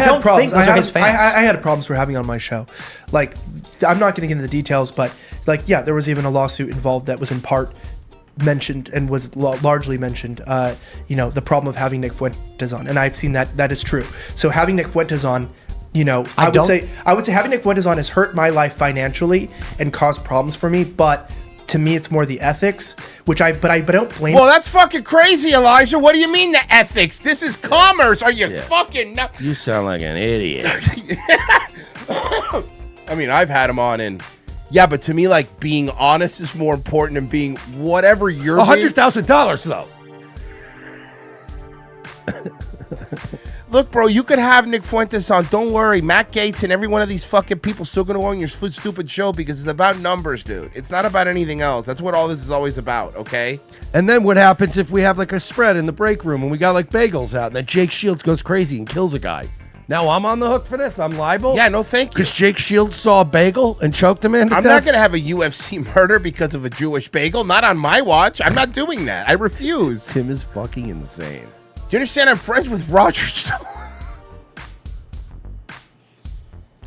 I don't think those are his fans. I had problems for having on my show. Like, I'm not going to get into the details, but like, yeah, there was even a lawsuit involved that was in part mentioned and was largely mentioned. The problem of having Nick Fuentes on, and I've seen that is true. So having Nick Fuentes on, I would say having Nick Fuentes on has hurt my life financially and caused problems for me, but. To me, it's more the ethics, but I don't blame. Well, that's fucking crazy, Elijah. What do you mean the ethics? This is commerce. Are you fucking nuts? You sound like an idiot. I mean, I've had him on, and but to me, like, being honest is more important than being whatever you're. $100,000 though. Look, bro, you could have Nick Fuentes on. Don't worry. Matt Gaetz and every one of these fucking people still going to own your stupid show because it's about numbers, dude. It's not about anything else. That's what all this is always about, okay? And then what happens if we have like a spread in the break room and we got like bagels out and then Jake Shields goes crazy and kills a guy? Now I'm on the hook for this. I'm liable? Yeah, no thank you. Because Jake Shields saw a bagel and choked him in. I'm not going to have a UFC murder because of a Jewish bagel. Not on my watch. I'm not doing that. I refuse. Tim is fucking insane. Do you understand I'm friends with Roger Stone?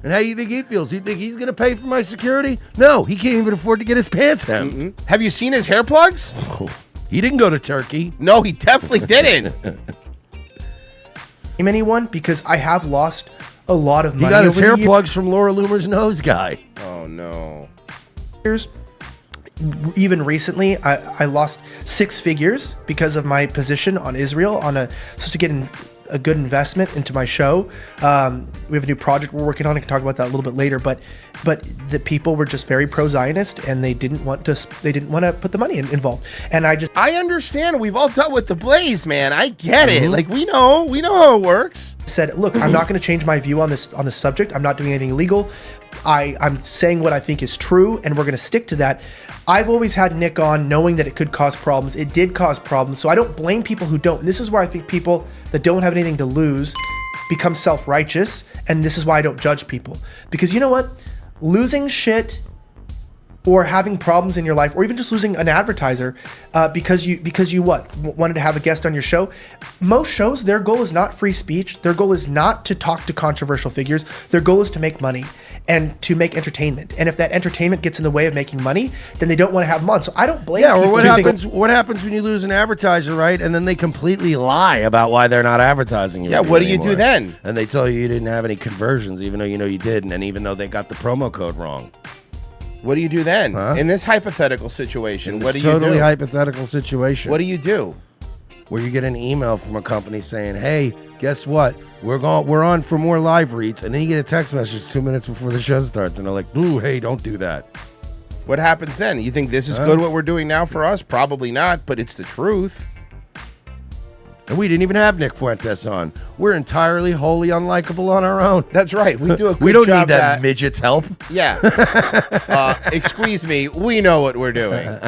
And how do you think he feels? You think he's going to pay for my security? No, he can't even afford to get his pants hemmed. Mm-mm. Have you seen his hair plugs? Oh, he didn't go to Turkey. No, he definitely didn't. Anyone because I have lost a lot of money. He got his hair plugs from Laura Loomer's nose guy. Oh, no. Even recently, I lost 6 figures because of my position on Israel just to get a good investment into my show. We have a new project we're working on. I can talk about that a little bit later. But the people were just very pro-Zionist, and they didn't want to put the money involved. And I understand. We've all dealt with the Blaze, man. I get it. Like we know how it works. Said, look, I'm not going to change my view on this subject. I'm not doing anything illegal. I'm saying what I think is true, and we're going to stick to that. I've always had Nick on knowing that it could cause problems. It did cause problems, so I don't blame people who don't. And this is where I think people that don't have anything to lose become self-righteous, and this is why I don't judge people. Because you know what? Losing shit or having problems in your life, or even just losing an advertiser because you wanted to have a guest on your show. Most shows, their goal is not free speech. Their goal is not to talk to controversial figures. Their goal is to make money and to make entertainment. And if that entertainment gets in the way of making money, then they don't want to have them on. So I don't blame people. Yeah, or what happens when you lose an advertiser, right? And then they completely lie about why they're not advertising you. Yeah, what do you do then? And they tell you didn't have any conversions, even though you know you did, and even though they got the promo code wrong. What do you do then? Huh? In this hypothetical situation, what do you do? Totally hypothetical situation. What do you do? Where you get an email from a company saying, "Hey, guess what? We're on for more live reads," and then you get a text message 2 minutes before the show starts, and they're like, "Ooh, hey, don't do that." What happens then? You think this is good? What we're doing now for us? Probably not, but it's the truth. And we didn't even have Nick Fuentes on. We're entirely wholly unlikable on our own. That's right. We do a good we don't job need that midget's help. Yeah. Excuse me. We know what we're doing.